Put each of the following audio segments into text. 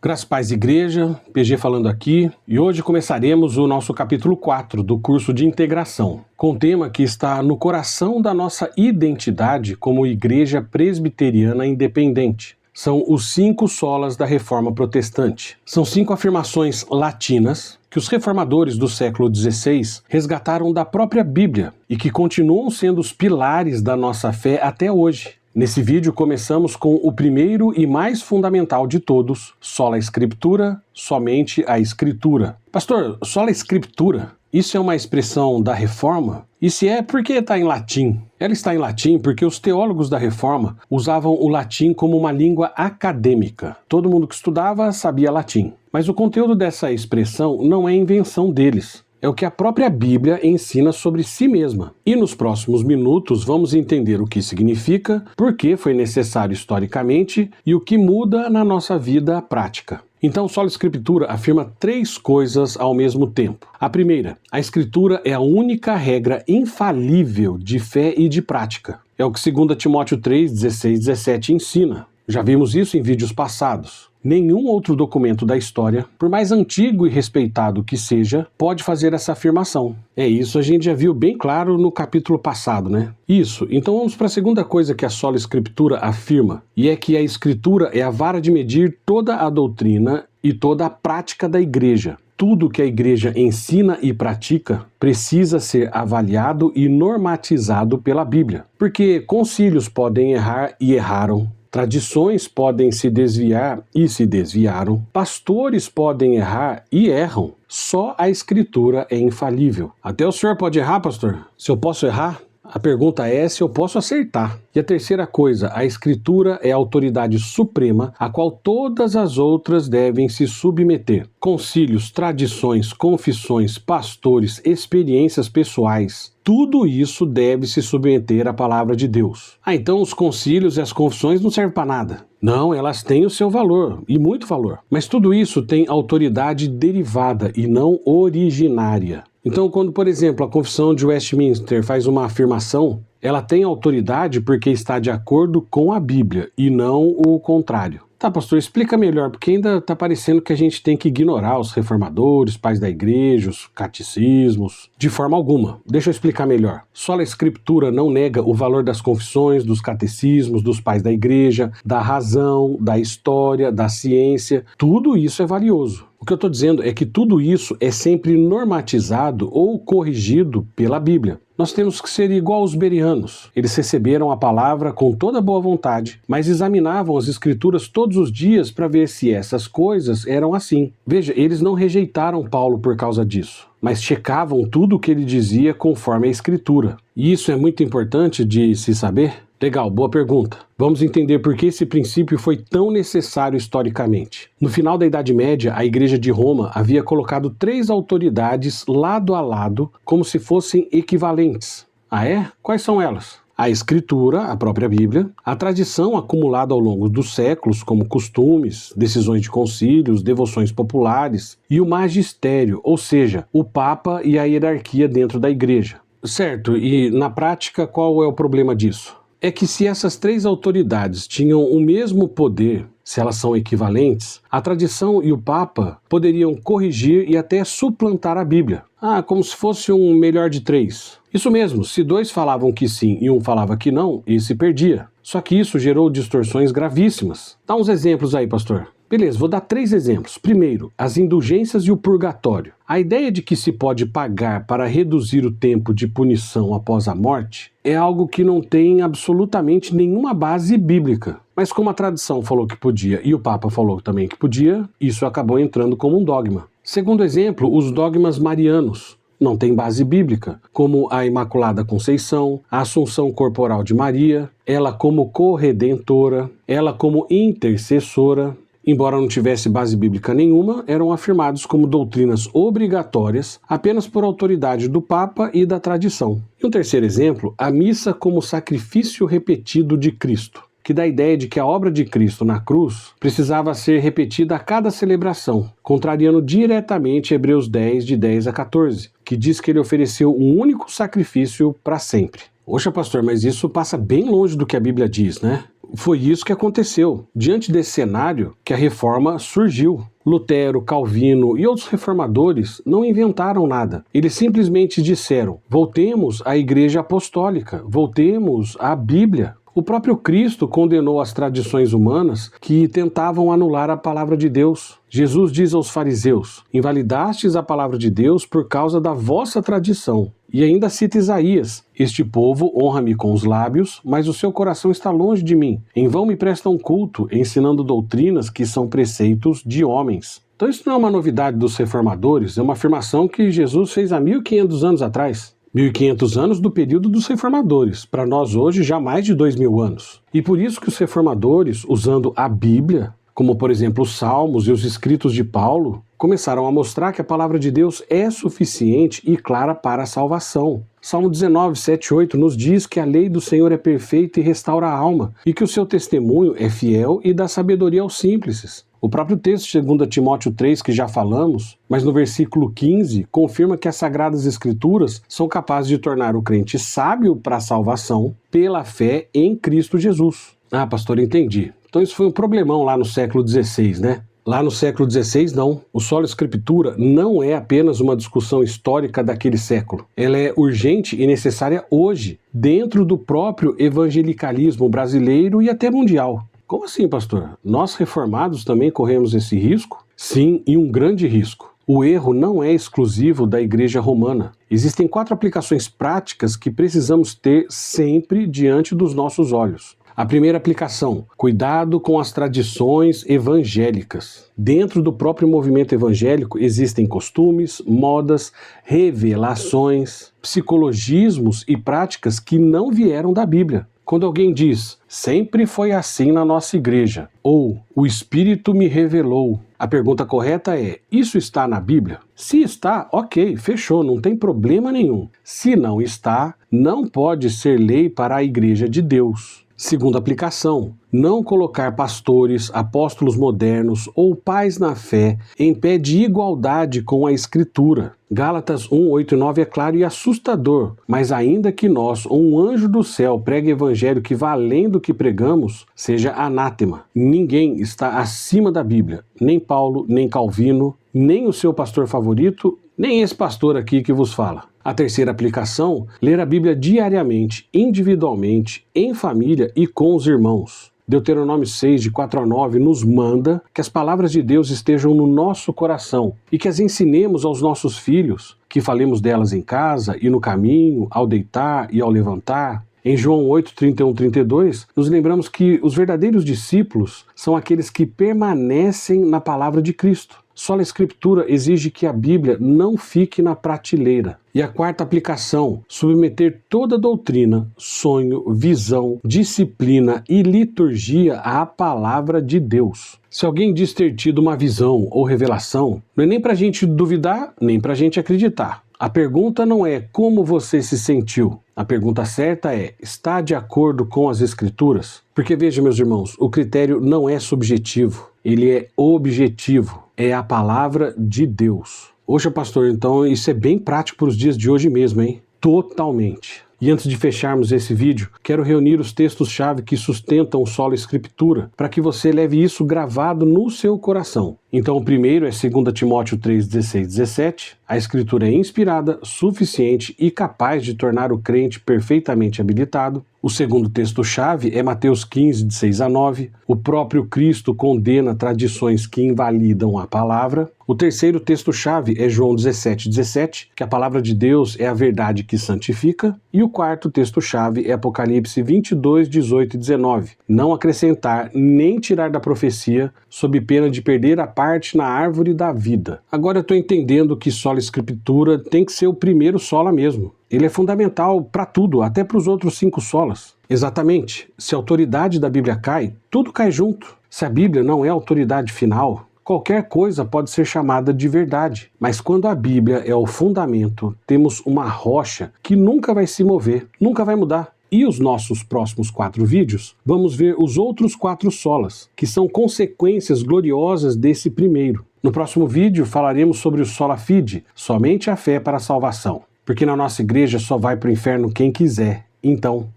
Graças a Paz Igreja, PG falando aqui, e hoje começaremos o nosso capítulo 4 do curso de integração, com um tema que está no coração da nossa identidade como Igreja Presbiteriana Independente. São os 5 solas da Reforma Protestante. São 5 afirmações latinas que os reformadores do século XVI resgataram da própria Bíblia e que continuam sendo os pilares da nossa fé até hoje. Nesse vídeo começamos com o primeiro e mais fundamental de todos, sola Scriptura, somente a Escritura. Pastor, sola Scriptura, isso é uma expressão da Reforma? E se é, por que está em latim? Ela está em latim porque os teólogos da Reforma usavam o latim como uma língua acadêmica. Todo mundo que estudava sabia latim. Mas o conteúdo dessa expressão não é invenção deles. É o que a própria Bíblia ensina sobre si mesma. E nos próximos minutos vamos entender o que significa, por que foi necessário historicamente e o que muda na nossa vida prática. Então, sola Escritura afirma 3 coisas ao mesmo tempo. A primeira, a Escritura é a única regra infalível de fé e de prática. É o que 2 Timóteo 3, 16, 17 ensina. Já vimos isso em vídeos passados. Nenhum outro documento da história, por mais antigo e respeitado que seja, pode fazer essa afirmação. Isso a gente já viu bem claro no capítulo passado, né? Isso, então vamos para a segunda coisa que a sola Escritura afirma, e é que a Escritura é a vara de medir toda a doutrina e toda a prática da igreja. Tudo que a igreja ensina e pratica precisa ser avaliado e normatizado pela Bíblia, porque concílios podem errar e erraram. Tradições podem se desviar e se desviaram. Pastores podem errar e erram. Só a Escritura é infalível. Até o senhor pode errar, pastor? Se eu posso errar? A pergunta é se eu posso acertar. E a terceira coisa, a Escritura é a autoridade suprema a qual todas as outras devem se submeter. Concílios, tradições, confissões, pastores, experiências pessoais, tudo isso deve se submeter à palavra de Deus. Então os concílios e as confissões não servem para nada. Não, elas têm o seu valor, e muito valor. Mas tudo isso tem autoridade derivada e não originária. Então, quando, por exemplo, a Confissão de Westminster faz uma afirmação, ela tem autoridade porque está de acordo com a Bíblia e não o contrário. Tá, pastor, explica melhor, porque ainda está parecendo que a gente tem que ignorar os reformadores, pais da igreja, os catecismos. De forma alguma. Deixa eu explicar melhor. Sola Escritura não nega o valor das confissões, dos catecismos, dos pais da igreja, da razão, da história, da ciência. Tudo isso é valioso. O que eu estou dizendo é que tudo isso é sempre normatizado ou corrigido pela Bíblia. Nós temos que ser igual aos bereanos. Eles receberam a palavra com toda boa vontade, mas examinavam as escrituras todos os dias para ver se essas coisas eram assim. Veja, eles não rejeitaram Paulo por causa disso, mas checavam tudo o que ele dizia conforme a escritura. E isso é muito importante de se saber. Legal, boa pergunta. Vamos entender por que esse princípio foi tão necessário historicamente. No final da Idade Média, a Igreja de Roma havia colocado 3 autoridades lado a lado, como se fossem equivalentes. Ah é? Quais são elas? A Escritura, a própria Bíblia, a tradição acumulada ao longo dos séculos, como costumes, decisões de concílios, devoções populares, e o magistério, ou seja, o Papa e a hierarquia dentro da Igreja. Certo, e na prática qual é o problema disso? É que se essas 3 autoridades tinham o mesmo poder, se elas são equivalentes, a tradição e o Papa poderiam corrigir e até suplantar a Bíblia. Como se fosse um melhor de 3. Isso mesmo, se 2 falavam que sim e um falava que não, esse perdia. Só que isso gerou distorções gravíssimas. Dá uns exemplos aí, pastor. Beleza, vou dar 3 exemplos. Primeiro, as indulgências e o purgatório. A ideia de que se pode pagar para reduzir o tempo de punição após a morte é algo que não tem absolutamente nenhuma base bíblica. Mas como a tradição falou que podia e o Papa falou também que podia, isso acabou entrando como um dogma. Segundo exemplo, os dogmas marianos. Não tem base bíblica, como a Imaculada Conceição, a Assunção Corporal de Maria, ela como corredentora, ela como intercessora. Embora não tivesse base bíblica nenhuma, eram afirmados como doutrinas obrigatórias apenas por autoridade do Papa e da tradição. E um terceiro exemplo, a missa como sacrifício repetido de Cristo, que dá a ideia de que a obra de Cristo na cruz precisava ser repetida a cada celebração, contrariando diretamente Hebreus 10, de 10 a 14, que diz que ele ofereceu um único sacrifício para sempre. Poxa, pastor, mas isso passa bem longe do que a Bíblia diz, né? foi isso que aconteceu. Diante desse cenário que a reforma surgiu. Lutero, Calvino e outros reformadores não inventaram nada. Eles simplesmente disseram: voltemos à Igreja Apostólica, voltemos à Bíblia. O próprio Cristo condenou as tradições humanas que tentavam anular a palavra de Deus. Jesus diz aos fariseus: invalidastes a palavra de Deus por causa da vossa tradição. E ainda cita Isaías: este povo honra-me com os lábios, mas o seu coração está longe de mim. Em vão me prestam culto, ensinando doutrinas que são preceitos de homens. Então isso não é uma novidade dos reformadores, é uma afirmação que Jesus fez há 1500 anos atrás. 1500 anos do período dos reformadores, para nós hoje já mais de 2000 anos. E por isso que os reformadores, usando a Bíblia, como por exemplo os Salmos e os escritos de Paulo, começaram a mostrar que a palavra de Deus é suficiente e clara para a salvação. Salmo 19, 7 e 8 nos diz que a lei do Senhor é perfeita e restaura a alma, e que o seu testemunho é fiel e dá sabedoria aos simples. O próprio texto de 2 Timóteo 3, que já falamos, mas no versículo 15, confirma que as Sagradas Escrituras são capazes de tornar o crente sábio para a salvação pela fé em Cristo Jesus. Ah, pastor, entendi. Então isso foi um problemão lá no século XVI, né? Lá no século XVI, não. O Sola Escritura não é apenas uma discussão histórica daquele século. Ela é urgente e necessária hoje, dentro do próprio evangelicalismo brasileiro e até mundial. Como assim, pastor? Nós reformados também corremos esse risco? Sim, e um grande risco. O erro não é exclusivo da Igreja Romana. Existem 4 aplicações práticas que precisamos ter sempre diante dos nossos olhos. A primeira aplicação: cuidado com as tradições evangélicas. Dentro do próprio movimento evangélico existem costumes, modas, revelações, psicologismos e práticas que não vieram da Bíblia. Quando alguém diz, sempre foi assim na nossa igreja, ou o Espírito me revelou, a pergunta correta é, isso está na Bíblia? Se está, ok, fechou, não tem problema nenhum. Se não está, não pode ser lei para a igreja de Deus. Segunda aplicação: não colocar pastores, apóstolos modernos ou pais na fé em pé de igualdade com a Escritura. Gálatas 1, 8 e 9 é claro e assustador, mas ainda que nós ou um anjo do céu pregue evangelho que vá além do que pregamos, seja anátema. Ninguém está acima da Bíblia, nem Paulo, nem Calvino, nem o seu pastor favorito, nem esse pastor aqui que vos fala. A terceira aplicação: ler a Bíblia diariamente, individualmente, em família e com os irmãos. Deuteronômio 6, de 4 a 9, nos manda que as palavras de Deus estejam no nosso coração e que as ensinemos aos nossos filhos, que falemos delas em casa e no caminho, ao deitar e ao levantar. Em João 8, 31, 32, nos lembramos que os verdadeiros discípulos são aqueles que permanecem na palavra de Cristo. Só a Escritura exige que a Bíblia não fique na prateleira. E a quarta aplicação: submeter toda doutrina, sonho, visão, disciplina e liturgia à palavra de Deus. Se alguém diz ter tido uma visão ou revelação, não é nem para a gente duvidar, nem para a gente acreditar. A pergunta não é como você se sentiu. A pergunta certa é: está de acordo com as Escrituras? Porque veja, meus irmãos, o critério não é subjetivo, ele é objetivo. É a palavra de Deus. Poxa, pastor, então isso é bem prático para os dias de hoje mesmo, hein? Totalmente. E antes de fecharmos esse vídeo, quero reunir os textos-chave que sustentam o Sola Escritura, para que você leve isso gravado no seu coração. Então o primeiro é 2 Timóteo 3, 16, 17. A Escritura é inspirada, suficiente e capaz de tornar o crente perfeitamente habilitado. O segundo texto-chave é Mateus 15, de 6 a 9. O próprio Cristo condena tradições que invalidam a palavra. O terceiro texto-chave é João 17, 17, que a palavra de Deus é a verdade que santifica. E o quarto texto-chave é Apocalipse 22, 18 e 19. Não acrescentar nem tirar da profecia, sob pena de perder a parte na árvore da vida. Agora eu estou entendendo que Sola Escritura tem que ser o primeiro sola mesmo. Ele é fundamental para tudo, até para os outros 5 solas. Exatamente. Se a autoridade da Bíblia cai, tudo cai junto. Se a Bíblia não é a autoridade final, qualquer coisa pode ser chamada de verdade. Mas quando a Bíblia é o fundamento, temos uma rocha que nunca vai se mover, nunca vai mudar. E os nossos próximos 4 vídeos, vamos ver os outros 4 solas, que são consequências gloriosas desse primeiro. No próximo vídeo falaremos sobre o sola fide, somente a fé para a salvação. Porque na nossa igreja só vai para o inferno quem quiser. Então,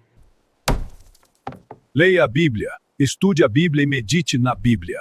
Leia a Bíblia, estude a Bíblia e medite na Bíblia.